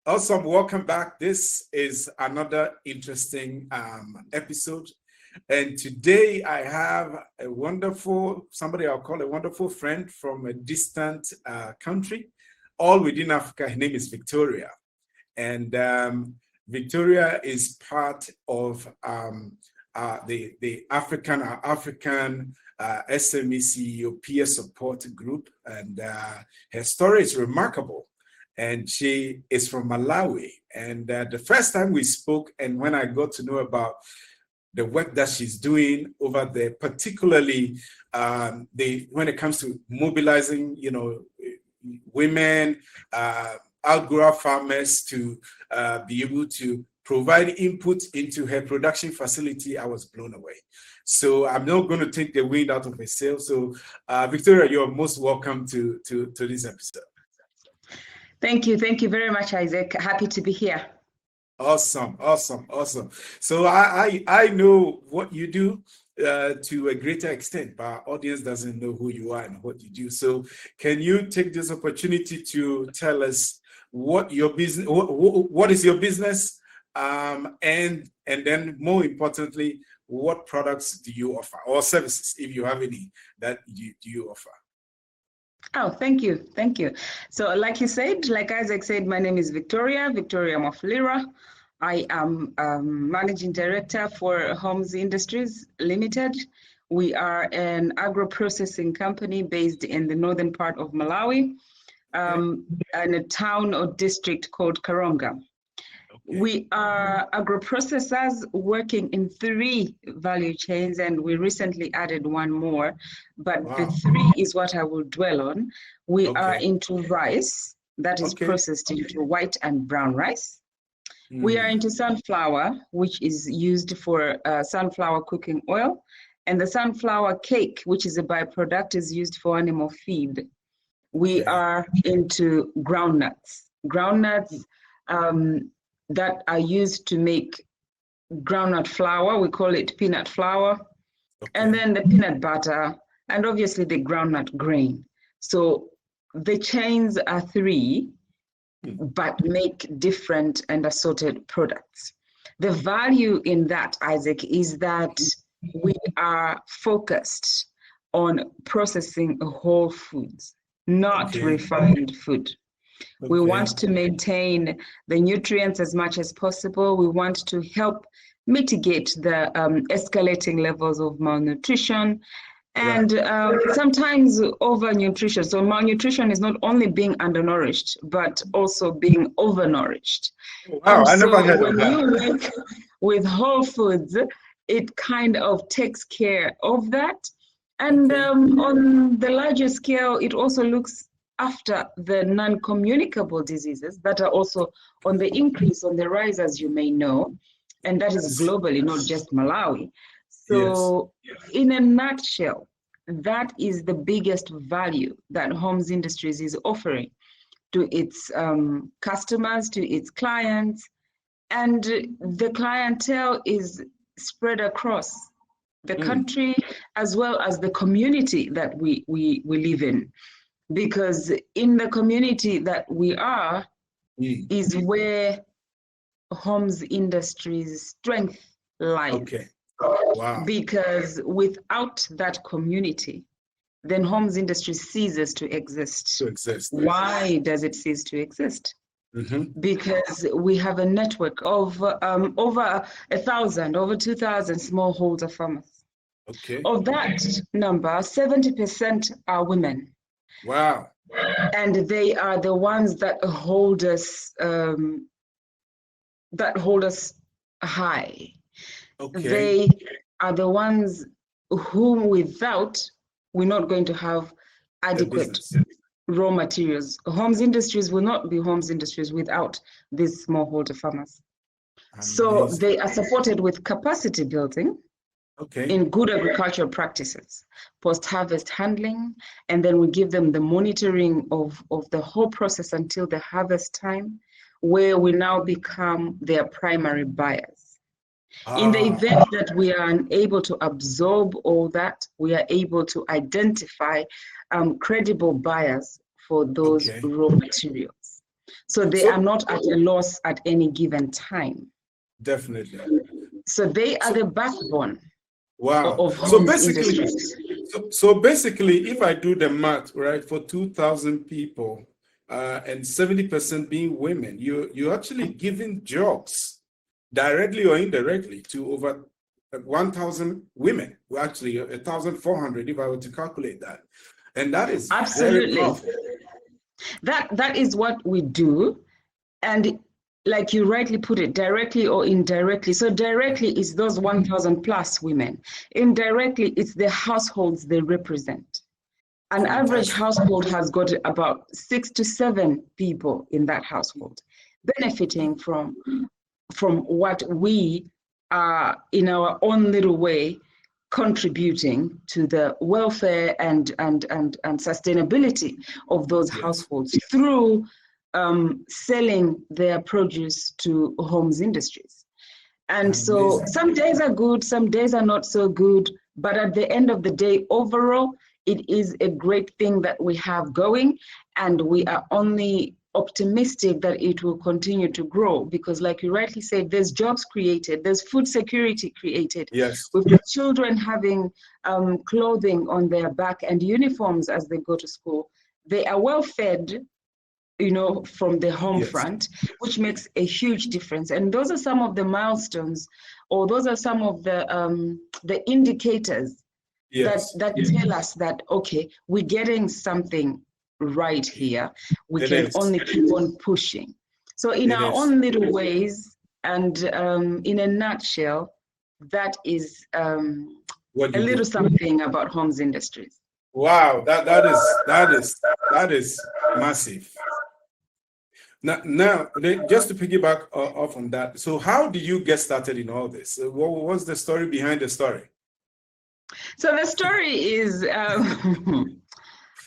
Awesome. Welcome back. This is another interesting episode. And today I have a wonderful, somebody I'll call a wonderful friend from a distant country, all within Africa. Her name is Victoria. And Victoria is part of the African SME CEO peer support group. And her story is remarkable. And she is from Malawi. And the first time we spoke, and when I got to know about the work that she's doing over there, particularly when it comes to mobilizing, women, outgrower farmers to be able to provide input into her production facility, I was blown away. So I'm not going to take the wind out of her sail. So Victoria, you're most welcome to this episode. Thank you. Thank you very much, Isaac. Happy to be here. Awesome. So I know what you do to a greater extent, but our audience doesn't know who you are and what you do. So can you take this opportunity to tell us what your business, what is your business, and then more importantly, what products do you offer, or services, if you have any, that you offer? Oh, thank you. So like Isaac said, my name is Victoria Mwafulirwa. I am Managing Director for Homes Industries Limited. We are an agro-processing company based in the northern part of Malawi, in a town or district called Karonga. Okay. We are agro-processors working in 3 value chains, and we recently added one more, but wow. The 3 is what I will dwell on. We are into rice, that is processed into white and brown rice. We are into sunflower, which is used for sunflower cooking oil, and the sunflower cake, which is a byproduct, is used for animal feed. We are into groundnuts that are used to make groundnut flour. We call it peanut flour, and then the peanut butter, and obviously the groundnut grain. So the chains are 3, but make different and assorted products. The value in that, Isaac, is that we are focused on processing whole foods, not refined food. We want to maintain the nutrients as much as possible. We want to help mitigate the escalating levels of malnutrition and sometimes overnutrition. So malnutrition is not only being undernourished, but also being overnourished. Wow, I never heard of that. When you work with whole foods, it kind of takes care of that. And on the larger scale, it also looks after the non-communicable diseases that are also on the increase, on the rise, as you may know, and that is globally, not just Malawi. So in a nutshell, that is the biggest value that Homes Industries is offering to its customers, to its clients, and the clientele is spread across the country as well as the community that we live in. Because in the community that we are is where Homes Industries' strength lies. Okay. Wow. Because without that community, then Homes Industries ceases to exist. Why does it cease to exist? Because we have a network of over 1,000, over 2,000 smallholder farmers. Okay. Of that number, 70% are women. Wow. And they are the ones that hold us high. Okay. They are the ones whom without we're not going to have adequate raw materials. Homes Industries will not be Homes Industries without these smallholder farmers. Amazing. So they are supported with capacity building. In good agricultural practices, post-harvest handling, and then we give them the monitoring of the whole process until the harvest time, where we now become their primary buyers. In the event that we are unable to absorb all that, we are able to identify credible buyers for those raw materials. So they are not at a loss at any given time. Definitely. So they are the backbone. Wow. Of homes industries. So basically, if I do the math, right, for 2,000 people and 70% being women, you're actually giving jobs directly or indirectly to over 1,000 women. Well, actually, 1,400 if I were to calculate that. And that is absolutely very powerful. That is what we do. And like you rightly put it, directly or indirectly. So directly is those 1,000 plus women. Indirectly, it's the households they represent. An average household has got about 6 to 7 people in that household benefiting from what we are in our own little way contributing to the welfare and sustainability of those households through selling their produce to homes industries. And so some days are good, some days are not so good, but at the end of the day, overall, it is a great thing that we have going, and we are only optimistic that it will continue to grow, because like you rightly said, there's jobs created, there's food security created. Yes. With the children having clothing on their back and uniforms as they go to school, they are well fed, you know, from the home front, which makes a huge difference. And those are some of the milestones, or those are some of the indicators that tell us that, okay, we're getting something right here. We can only keep on pushing. So in our own little ways, and in a nutshell, that is a little something about homes industries. Wow, that is massive. Now, just to piggyback off on that, so how did you get started in all this? What was the story behind the story? So the story is,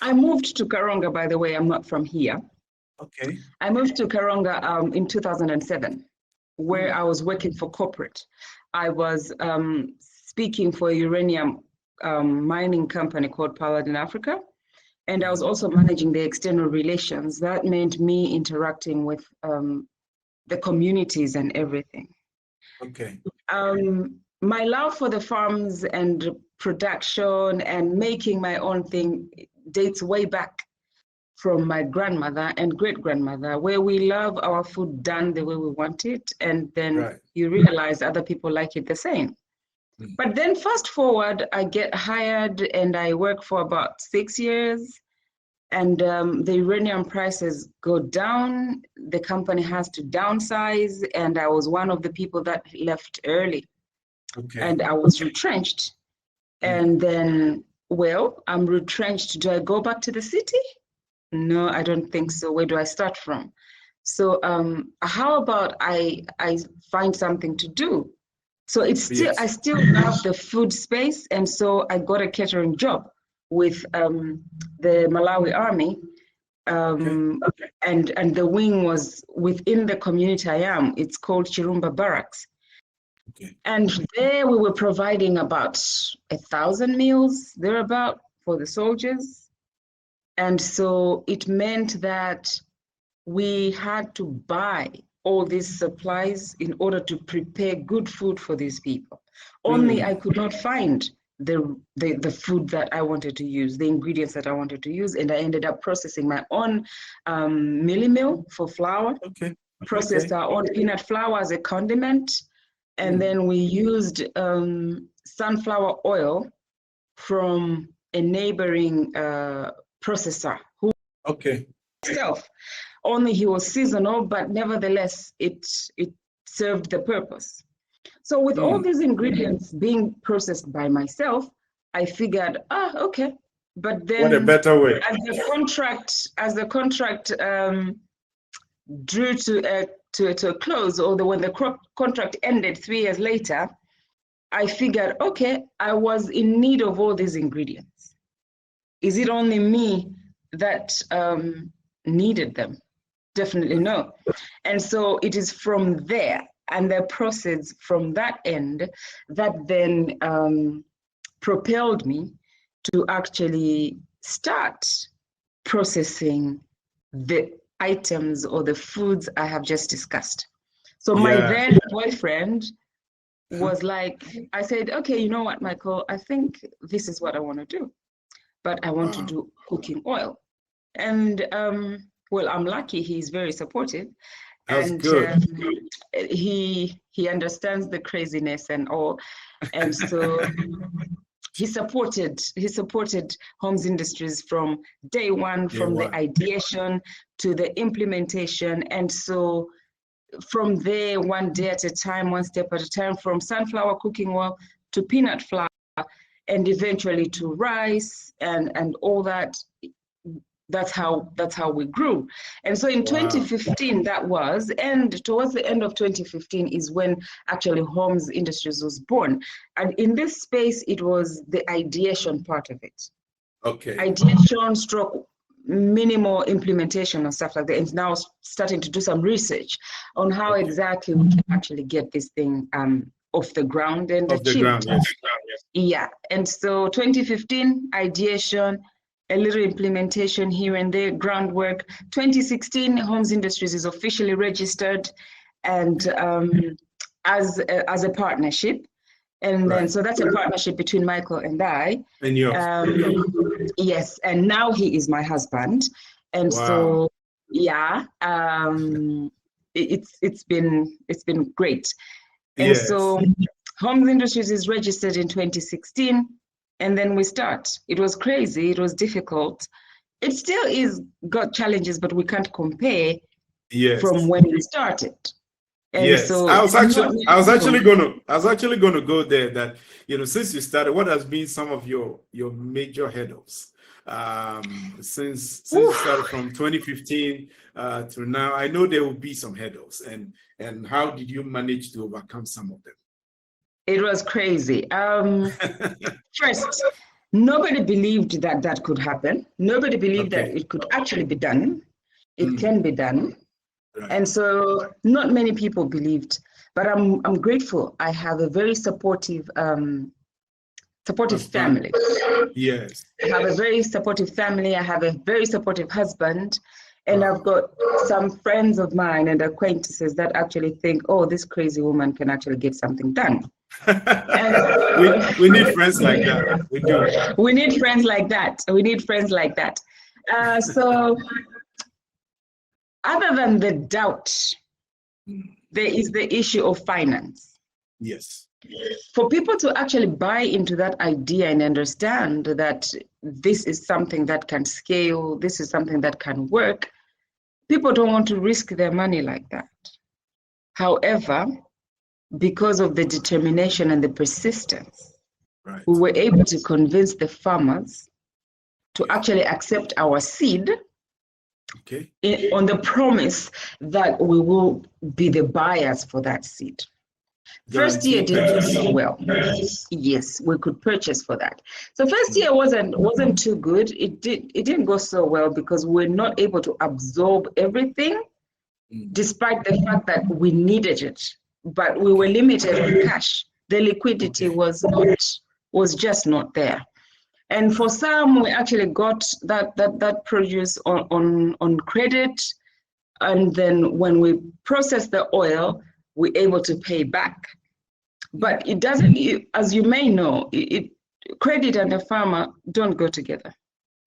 I moved to Karonga, by the way. I'm not from here. Okay. I moved to Karonga in 2007, where I was working for corporate. I was speaking for a uranium mining company called Paladin Africa. And I was also managing the external relations. That meant me interacting with the communities and everything. Okay. My love for the farms and production and making my own thing dates way back from my grandmother and great-grandmother, where we love our food done the way we want it. And then you realize other people like it the same. But then fast forward, I get hired and I work for about 6 years, and the uranium prices go down. The company has to downsize, and I was one of the people that left early. Okay. And I was retrenched. And then, well, I'm retrenched. Do I go back to the city? No, I don't think so. Where do I start from? So how about I find something to do? So it's still, I still love the food space. And so I got a catering job with the Malawi Army. And the wing was within the community I am. It's called Chirumba Barracks. Okay. And there we were providing about 1,000 meals, thereabout, for the soldiers. And so it meant that we had to buy all these supplies in order to prepare good food for these people. Only I could not find the food that I wanted to use, the ingredients that I wanted to use, and I ended up processing my own mealie meal for flour, processed our own peanut flour as a condiment, and then we used sunflower oil from a neighboring processor who himself, only he was seasonal, but nevertheless it served the purpose. So with all these ingredients being processed by myself, I figured, okay. But then what a better way. As the contract drew to a close, or when the contract ended 3 years later, I figured, okay, I was in need of all these ingredients. Is it only me that needed them? Definitely no. And so it is from there and the process from that end that then propelled me to actually start processing the items or the foods I have just discussed. So my then boyfriend was like, I said, okay, you know what, Michael, I think this is what I want to do, but I want to do cooking oil. And well, I'm lucky he's very supportive. That's and good. He understands the craziness and all. And so he supported Homes Industries from day one, from the ideation to the implementation. And so from there, one day at a time, one step at a time, from sunflower cooking oil to peanut flour, and eventually to rice and all that. That's how we grew. And so in 2015, that was, and towards the end of 2015 is when actually Homes Industries was born. And in this space, it was the ideation part of it. Okay. Ideation stroke minimal implementation and stuff like that. And now starting to do some research on how exactly we can actually get this thing off the ground and achieve. Yeah. And so 2015, ideation, a little implementation here and there, groundwork. 2016, Homes Industries is officially registered and as a partnership. And then, so that's a partnership between Michael and I. And yours. Yes, and now he is my husband. And so, yeah, it's been great. And so Homes Industries is registered in 2016. And then we start. It was crazy. It was difficult. It still is got challenges, but we can't compare from when we started. And so I was actually gonna go there. That since you started, what has been some of your major hurdles since you started from 2015 to now? I know there will be some hurdles, and how did you manage to overcome some of them? It was crazy. First, nobody believed that could happen. Nobody believed that it could actually be done. It can be done. Right. And so not many people believed, but I'm grateful. I have a very supportive family. Yes. I have a very supportive family. I have a very supportive husband. And I've got some friends of mine and acquaintances that actually think, oh, this crazy woman can actually get something done. we need friends like that. We do. We need friends like that. We need friends like that. So other than the doubt, there is the issue of finance. Yes. For people to actually buy into that idea and understand that this is something that can scale, this is something that can work, people don't want to risk their money like that. However, because of the determination and the persistence, we were able to convince the farmers to actually accept our seed on the promise that we will be the buyers for that seed. First year didn't go so well. Yes, we could purchase for that. So first year wasn't too good. It didn't go so well because we're not able to absorb everything, despite the fact that we needed it. But we were limited on cash. The liquidity was just not there. And for some, we actually got that produce on credit. And then when we processed the oil, we're able to pay back. But it doesn't, as you may know, credit and the farmer don't go together.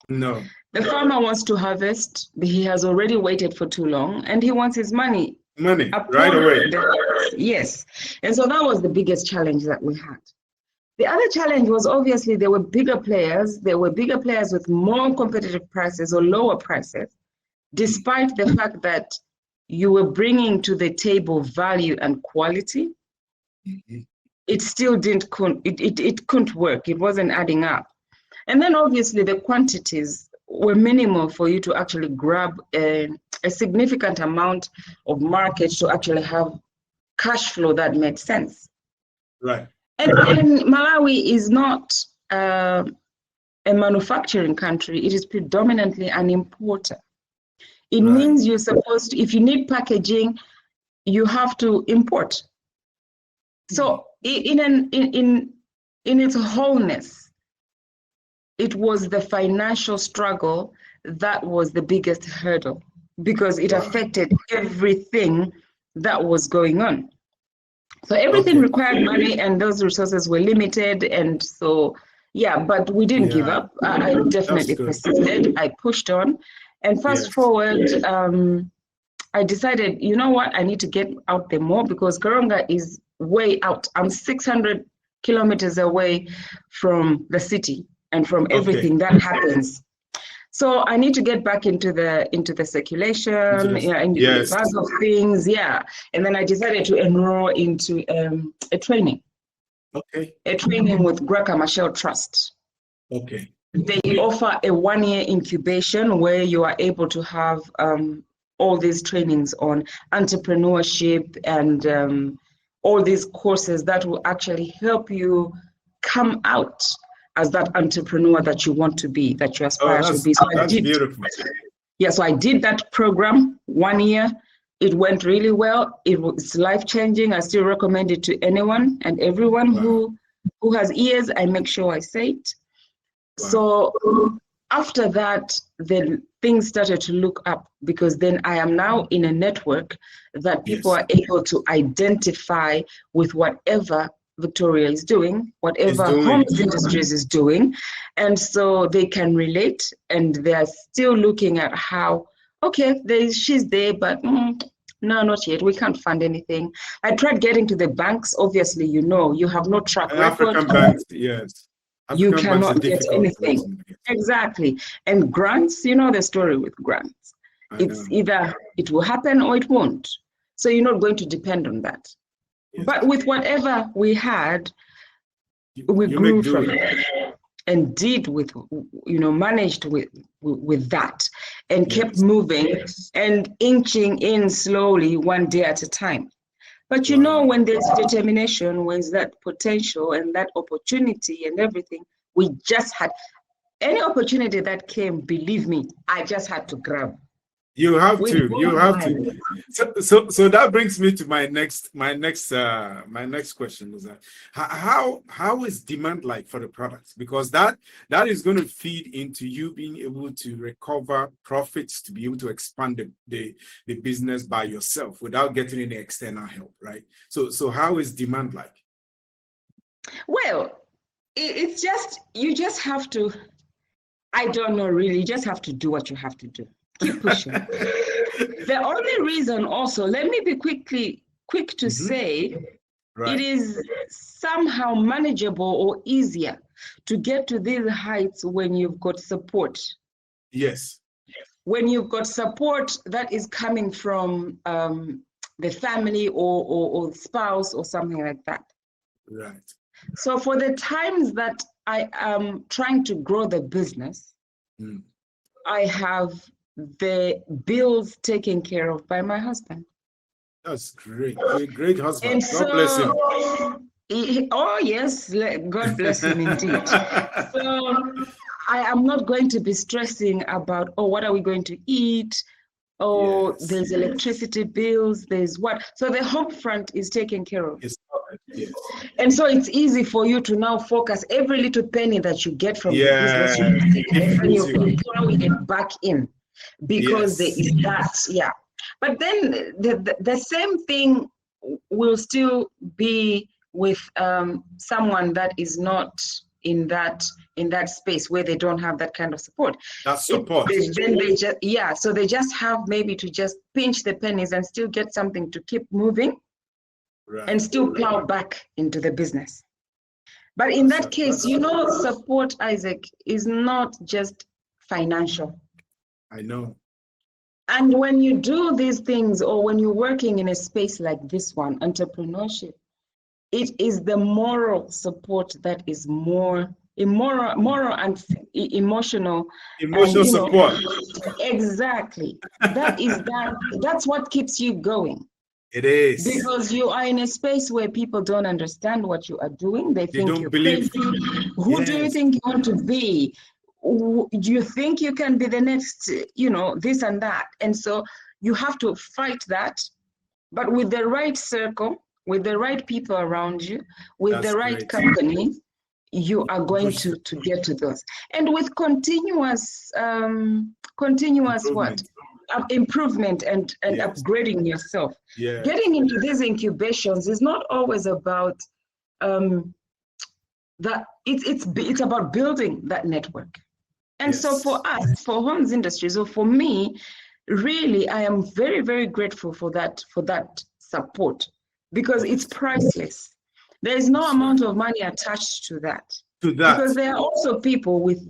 No. The farmer wants to harvest. He has already waited for too long, and he wants his money right away. Yes. And so that was the biggest challenge that we had. The other challenge was obviously there were bigger players. There were bigger players with more competitive prices or lower prices, despite the fact that you were bringing to the table value and quality. It still it couldn't work. It wasn't adding up. And then obviously the quantities were minimal for you to actually grab a significant amount of market to actually have cash flow that made sense. Right. And Malawi is not a manufacturing country. It is predominantly an importer. It means you're supposed to, if you need packaging, you have to import. So in its wholeness, it was the financial struggle that was the biggest hurdle. because it Wow. affected everything that was going on. So everything required money, and those resources were limited. And so, yeah, but we didn't give up. I definitely persisted. I pushed on. And fast forward, I decided, you know what, I need to get out there more, because Karonga is way out. I'm 600 kilometers away from the city and from everything that happens. So I need to get back into the circulation, into the buzz of things, And then I decided to enroll into a training. A training with Graca Machel Trust. They offer a 1-year incubation where you are able to have all these trainings on entrepreneurship and all these courses that will actually help you come out as that entrepreneur that you want to be, that you aspire to be. So that's beautiful. Yeah, so I did that program 1 year. It went really well. It's life-changing. I still recommend it to anyone and everyone who has ears. I make sure I say it. So after that, then things started to look up, because then I am now in a network that people are able to identify with whatever Victoria is doing, whatever Homes Industries is doing. And so they can relate, and they're still looking at how, okay, she's there, but no, not yet. We can't fund anything. I tried getting to the banks. Obviously, you have no track record. African banks, yes. You cannot get anything. Exactly. And grants, you know the story with grants. It's either it will happen or it won't. So you're not going to depend on that. But with whatever we had, we grew from it and managed with that, and kept moving and inching in slowly, one day at a time. But when there's determination, when there's that potential and that opportunity and everything, we just had any opportunity that came, believe me, I just had to grab. You have to. So that brings me to my next question is that how is demand like for the products? Because that is going to feed into you being able to recover profits, to be able to expand the business by yourself without getting any external help, right? So how is demand like? Well, it's just, you just have to, I don't know really, you just have to do what you have to do. Keep pushing. The only reason also, let me be quick to say, it is somehow manageable or easier to get to these heights when you've got support. Yes. When you've got support that is coming from the family or spouse or something like that. Right. So for the times that I am trying to grow the business, I have the bills taken care of by my husband. That's great. You're a great husband. And God bless him. Oh yes, God bless him indeed. So I am not going to be stressing about, what are we going to eat? There's electricity bills, there's what. So the home front is taken care of. Yes. And so it's easy for you to now focus every little penny that you get from the business, you throwing it back in, because there is that, But then the same thing will still be with someone that is not in that space, where they don't have that kind of support. That's support. Then they just so they just have maybe to just pinch the pennies and still get something to keep moving, and still plow back into the business. But in that case, support, Isaac, is not just financial. I know. And when you do these things, or when you're working in a space like this one, entrepreneurship, it is the moral support that is moral and emotional. Emotional support. Exactly. That's what keeps you going. It is. Because you are in a space where people don't understand what you are doing. They think you're crazy. Who do you think you want to be? Do you think you can be the next, this and that? And so you have to fight that, but with the right circle, with the right people around you, with the right company, you are going to get to those. And with continuous improvement and upgrading yourself. Getting into these incubations is not always about that. It's about building that network. And so for us, for homes industries, or for me, really, I am very, very grateful for that support, because it's priceless. There is no amount of money attached to that. Because there are also people with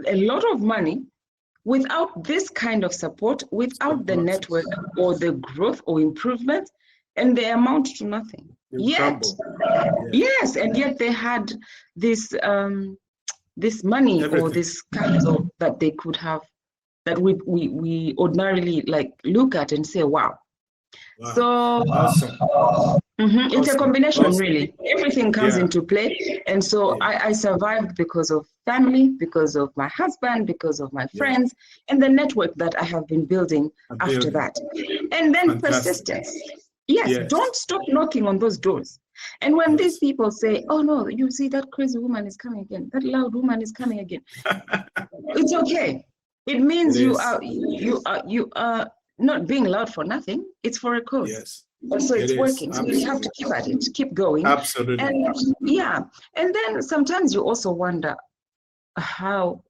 a lot of money without this kind of support, without the network or the growth or improvement, and they amount to nothing. Yes, and yet they had this this money or this capital that they could have, that we ordinarily like look at and say, wow. So it's a combination, really. Everything comes into play. And so I survived because of family, because of my husband, because of my friends, and the network that I have been building after that. And then persistence. Yes, don't stop knocking on those doors. And when these people say, oh no, you see that crazy woman is coming again, that loud woman is coming again, it's okay. It means you are not being loud for nothing. It's for a cause. So it's working. So you have to keep at it, keep going. Absolutely. And then sometimes you also wonder how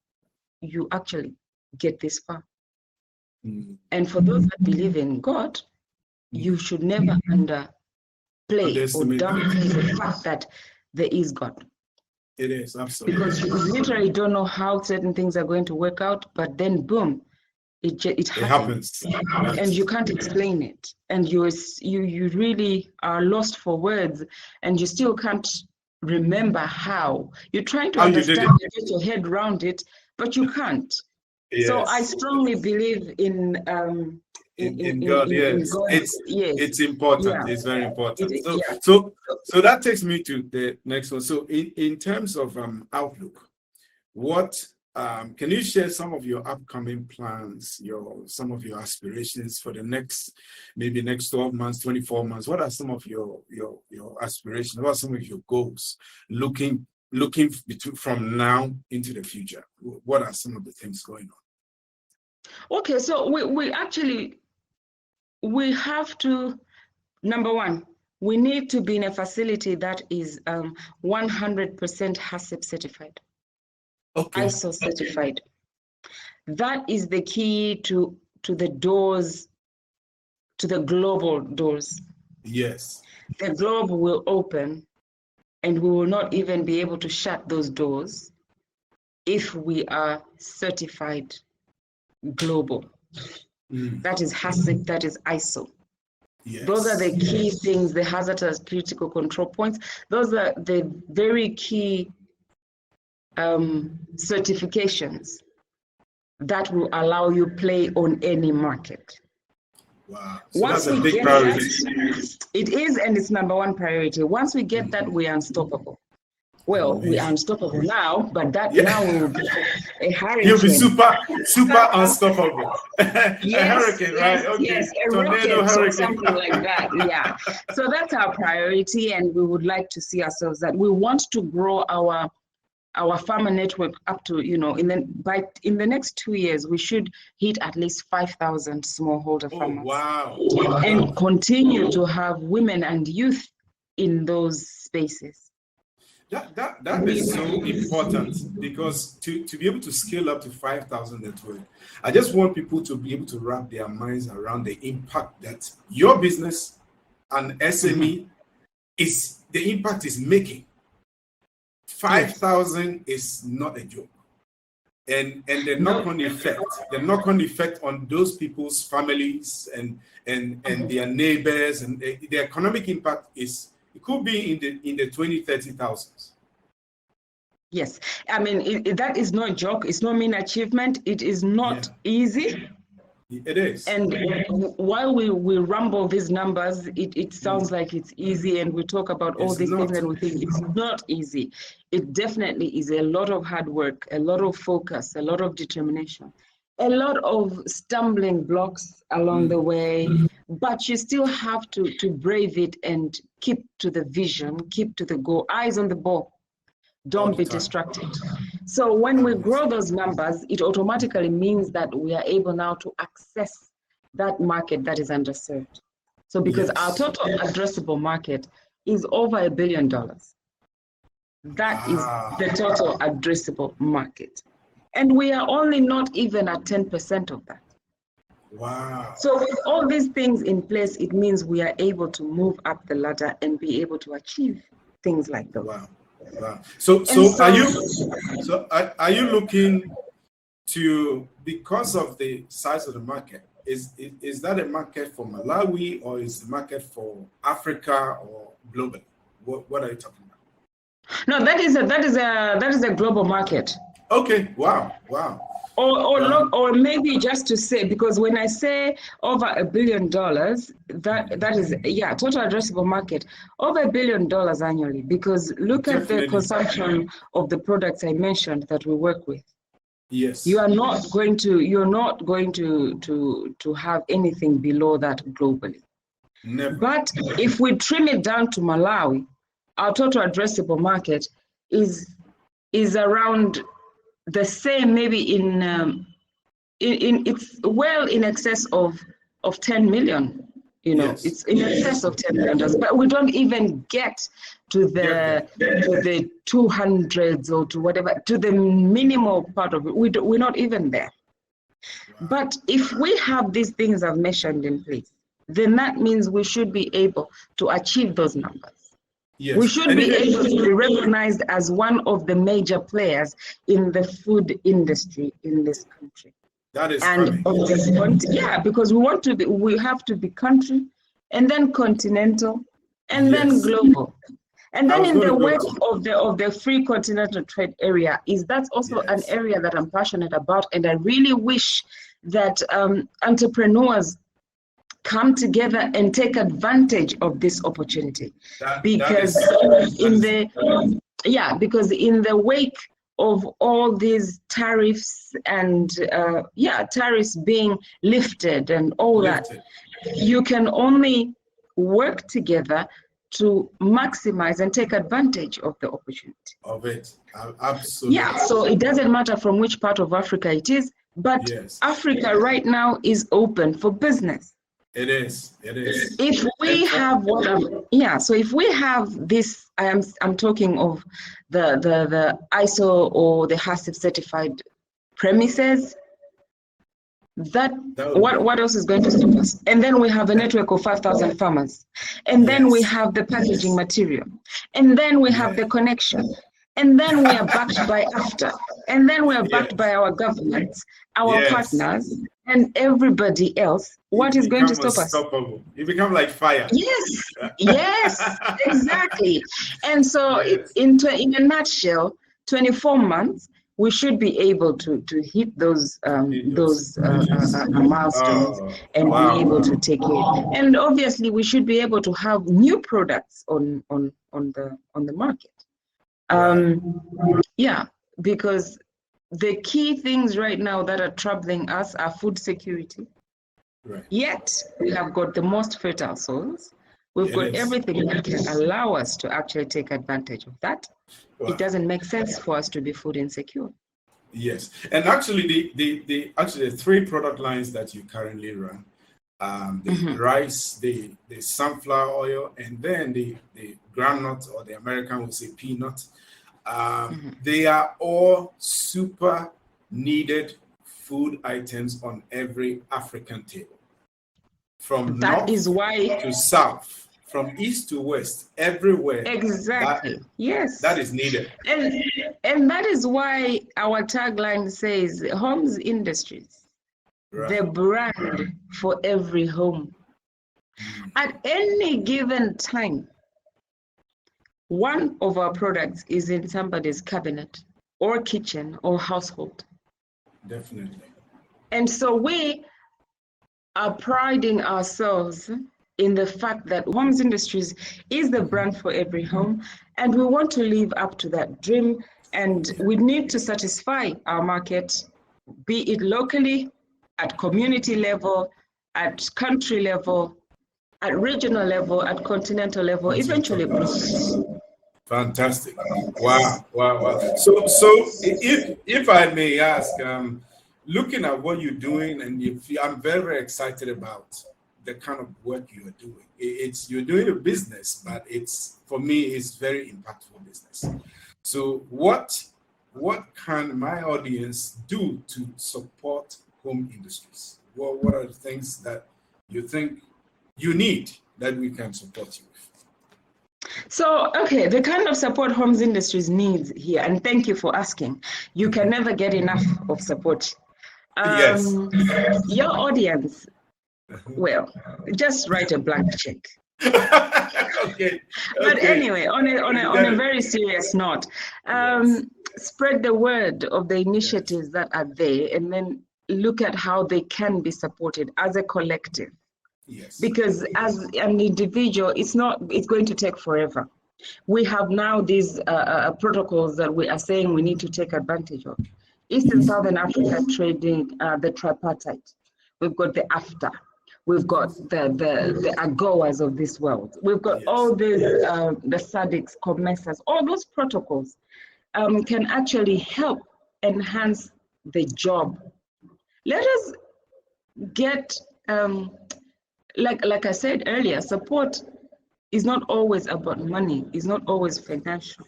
you actually get this far. And for those that believe in God, you should never underplay or downplay the fact that there is God. It is, absolutely. Because you literally don't know how certain things are going to work out, but then boom, it happens. And you can't explain it. And you really are lost for words, and you still can't remember how. You're trying to understand and get your head around it, but you can't. So I strongly believe in God. In God. It's important. It's very important. So that takes me to the next one. So in terms of outlook, what can you share some of your upcoming plans, some of your aspirations for the next 12 months, 24 months? What are some of your aspirations? What are some of your goals looking from now into the future? What are some of the things going on? Okay, so we have to, number one, we need to be in a facility that is 100% HACCP certified, ISO certified. That is the key to the doors, to the global doors. Yes. The globe will open, and we will not even be able to shut those doors if we are certified global. That is HACCP, that is ISO. Those are the key things, the hazardous critical control points. Those are the very key certifications that will allow you play on any market. Wow. So that's a big priority. It is, and it's number one priority. Once we get that, we are unstoppable. Well, we are unstoppable now, but that now will be a hurricane. You'll be super unstoppable. A hurricane, right? Okay. Yes, a tornado, hurricane, something like that. Yeah. So that's our priority, and we would like to see ourselves that we want to grow our farmer network up to, in the next 2 years, we should hit at least 5,000 smallholder farmers. Wow. And continue to have women and youth in those spaces. That is so important, because to be able to scale up to 5,000 network, I just want people to be able to wrap their minds around the impact that your business and SME the impact is making. 5,000 is not a joke. And the knock-on effect on those people's families and their neighbors, and the economic impact it could be in the 20,000-30,000s. Yes, I mean that is no joke. It's no mean achievement. It is not easy. It is. And while we rumble these numbers, it sounds like it's easy, and we talk about all these things, and we think it's not easy. It definitely is a lot of hard work, a lot of focus, a lot of determination, a lot of stumbling blocks along the way, but you still have to brave it and keep to the vision, keep to the goal, eyes on the ball. Don't be distracted. So when we grow those numbers, it automatically means that we are able now to access that market that is underserved. So because our total addressable market is over $1 billion. That is the total addressable market. And we are only not even at 10% of that. Wow. So with all these things in place, it means we are able to move up the ladder and be able to achieve things like those. Wow. Wow. So are you looking to, because of the size of the market, is that a market for Malawi, or is the market for Africa, or globally? What are you talking about? No, that is a global market. Okay. Wow. Or maybe just to say, because when I say over $1 billion, that is total addressable market, over $1 billion annually. Because look at the consumption of the products I mentioned that we work with. Yes. You're not going to have anything below that globally. Never. But if we trim it down to Malawi, our total addressable market is around the same, maybe in it's well in excess of 10 million. Yes. It's in excess of $10 million, but we don't even get to the 200s or to whatever, to the minimal part of it. We're not even there. Wow. But if we have these things I've mentioned in place, then that means we should be able to achieve those numbers. Yes. We should be able to be recognized as one of the major players in the food industry in this country. That is because we have to be country, and then continental, and then global. And then in the wake of the free continental trade area, that's also an area that I'm passionate about, and I really wish that entrepreneurs come together and take advantage of this opportunity. Because in the wake of all these tariffs and tariffs being lifted and all that, you can only work together to maximize and take advantage of the opportunity. Of it, absolutely. Yeah, so it doesn't matter from which part of Africa it is, but Africa right now is open for business. It is. If we have so if we have this, I'm talking of the ISO or the HACCP certified premises. What else is going to stop us? And then we have a network of 5,000 farmers, and then we have the packaging material, and then we have the connection, and then we are backed by AfCFTA, and then we are backed by our governments, our partners, and everybody else. What is going to stop us? You become like fire. Yes, exactly. And so in a nutshell, 24 months, we should be able to hit those milestones and be able to take it. And obviously, we should be able to have new products on the market. Because the key things right now that are troubling us are food security. Right. Yet we have got the most fertile soils. We've got everything that can allow us to actually take advantage of that. Wow. It doesn't make sense for us to be food insecure. Yes, and actually, the 3 product lines that you currently run, the rice, the sunflower oil, and then the groundnut, or the American would say peanut. They are all super needed food items on every African table. From north to south, from east to west, everywhere. Exactly. That is needed. And that is why our tagline says Homes Industries, the brand for every home. At any given time, one of our products is in somebody's cabinet or kitchen or household. Definitely. And so we are priding ourselves in the fact that Homes Industries is the brand for every home, and we want to live up to that dream, and we need to satisfy our market, be it locally, at community level, at country level, at regional level, at continental level, eventually. Fantastic. Wow. So if I may ask, looking at what you're doing, and I'm very, very excited about the kind of work you are doing. You're doing a business, but for me, it's very impactful business. So what can my audience do to support home industries? What are the things that you think you need that we can support you with? So, okay, the kind of support homes industries needs here, and thank you for asking. You can never get enough of support. Yes. Your audience, well, just write a blank check. Okay. But anyway, on a very serious note, spread the word of the initiatives that are there, and then look at how they can be supported as a collective. Yes. Because as an individual, it's going to take forever. We have now these protocols that we are saying we need to take advantage of. East and Southern Africa trading, the tripartite. We've got the AfCFTA. We've got the AGOAs of this world. We've got all these, the SADCs, COMESAs, all those protocols can actually help enhance the job. Let us get, like I said earlier, support is not always about money, it's not always financial.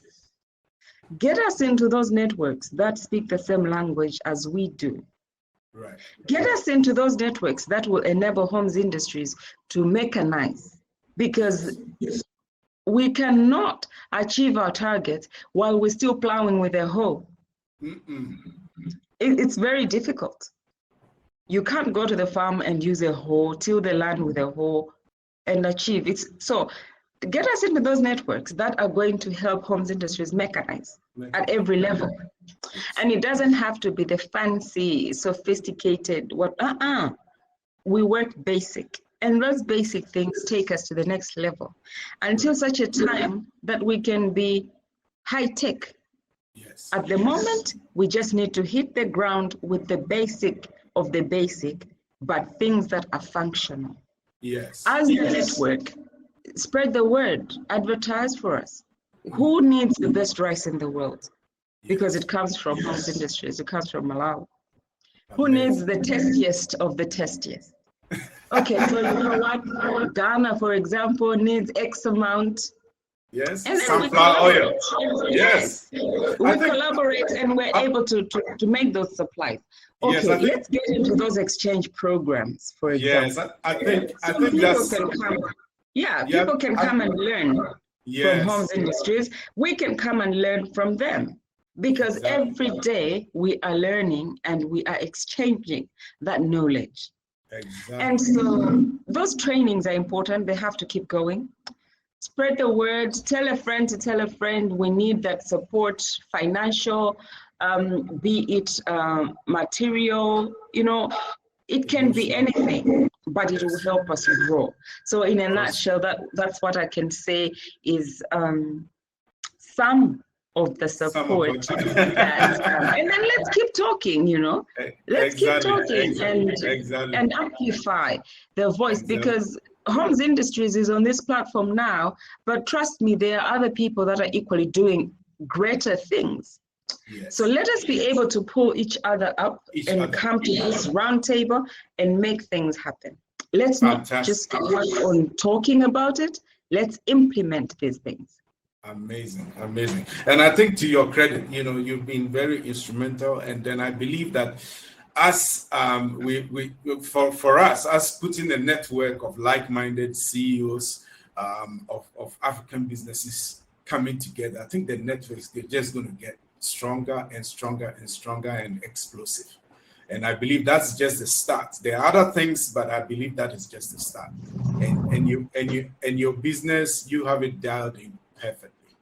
Get us into those networks that speak the same language as we do. Right. Get us into those networks that will enable homes industries to mechanize, because we cannot achieve our targets while we're still plowing with a hoe. It's very difficult. You can't go to the farm and use a hoe, till the land with a hoe, and achieve it. So get us into those networks that are going to help homes industries mechanize at every level. And it doesn't have to be the fancy, sophisticated, we work basic. And those basic things take us to the next level until such a time that we can be high tech. Yes. At the moment, we just need to hit the ground with the basic of the basic, but things that are functional. Yes. As a network, spread the word, advertise for us. Who needs the best rice in the world? Because it comes from homes industries, it comes from Malawi. Who needs the tastiest of the tastiest? Okay, so you know what? Ghana, for example, needs X amount. Yes, and then sunflower oil. Yes. We collaborate and we're able to make those supplies. Okay, yes, let's get into those exchange programs, for example. Yes, I think people that's... can come. Yeah, people can come and learn from homes industries. We can come and learn from them, because every day we are learning and we are exchanging that knowledge. Exactly. And so those trainings are important. They have to keep going. Spread the word, tell a friend to tell a friend. We need that support, financial, be it material, it can be anything, but it will help us grow. So in a nutshell, that's what I can say is some of the support that, and then let's keep talking, let's keep talking and amplify the voice, because homes industries is on this platform now, but trust me, there are other people that are equally doing greater things. Yes. So let us be able to pull each other up and come to this round table and make things happen. Let's not just work on talking about it, let's implement these things. Amazing. And I think, to your credit, you've been very instrumental. And then I believe that as for us, as putting a network of like-minded CEOs of African businesses coming together, I think the networks, they're just going to get stronger and stronger and stronger and explosive. And I believe that's just the start. There are other things, but I believe that is just the start. And your business, you have it dialed in perfectly.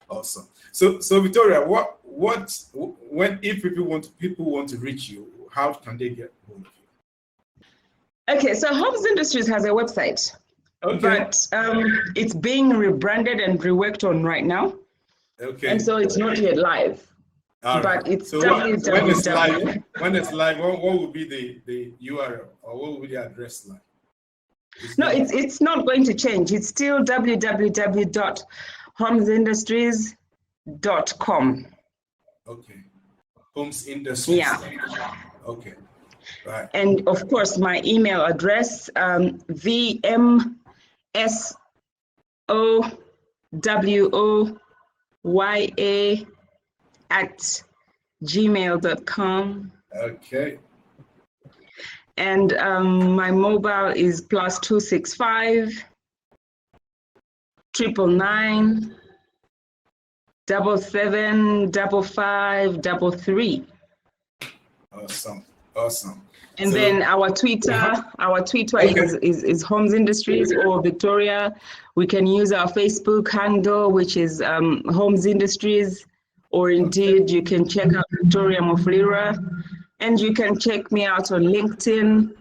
Awesome. So Victoria, if people want to reach you, how can they get hold of you? Okay, so Homes Industries has a website, but it's being rebranded and reworked on right now. Okay. And so it's not yet live. But it's so www. When it's live, what will be the URL, or what will be the address like? No, it's not going to change. It's still www.homesindustries.com. Okay. Homes Industries. Okay. Right. And of course, my email address, vmsowoya@gmail.com. Okay. And my mobile is +265 999 775533. Awesome. And So, then our Twitter is Homes Industries or Victoria. We can use our Facebook handle, which is Homes Industries, or indeed you can check out Victoria Mwafulirwa, and you can check me out on LinkedIn,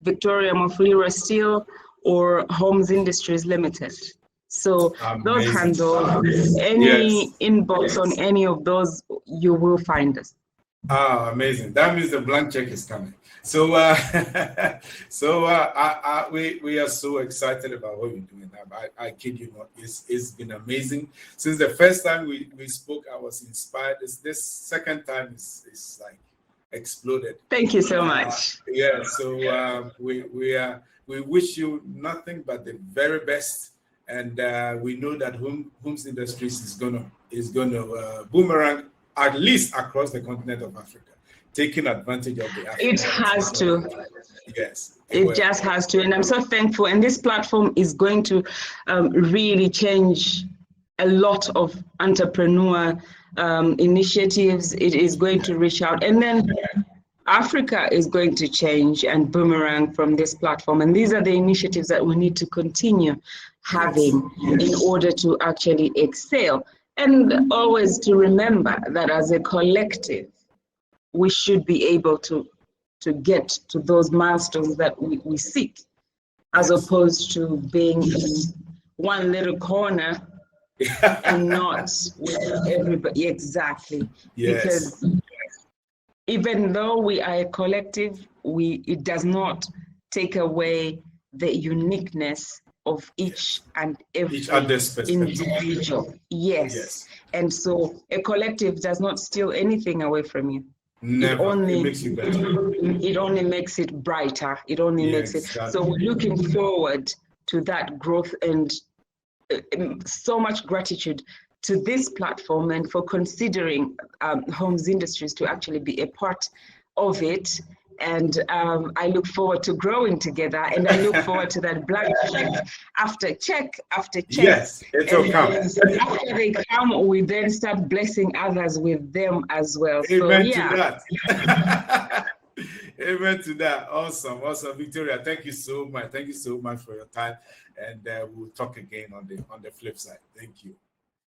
Victoria Mwafulirwa Steel, or Homes Industries Limited. So those handles, any inbox on any of those, you will find us. Amazing. That means the blank check is coming. So, we are so excited about what you're doing. I kid you not, it's been amazing. Since the first time we spoke, I was inspired. This second time is like exploded. Thank you so much. Yeah. So we wish you nothing but the very best, and we know that Homes Industries is gonna boomerang at least across the continent of Africa, taking advantage of the African. It has to. Yes. It just has to. And I'm so thankful. And this platform is going to really change a lot of entrepreneur initiatives. It is going to reach out. And then Africa is going to change and boomerang from this platform. And these are the initiatives that we need to continue having in order to actually excel. And always to remember that as a collective, we should be able to get to those milestones that we seek, as opposed to being in one little corner and not with everybody. Exactly. Yes. Because even though we are a collective, it does not take away the uniqueness of each and every individual. Yes. And so a collective does not steal anything away from you. Never. It makes you better. It only makes it brighter. It only makes it. So we're looking forward to that growth, and so much gratitude to this platform and for considering Homes Industries to actually be a part of it. And I look forward to growing together, and I look forward to that blank check after check after check. Yes, it will come. After they come, we then start blessing others with them as well. Amen to that. Amen to that. Awesome. Victoria, thank you so much. Thank you so much for your time. And we'll talk again on the flip side. Thank you.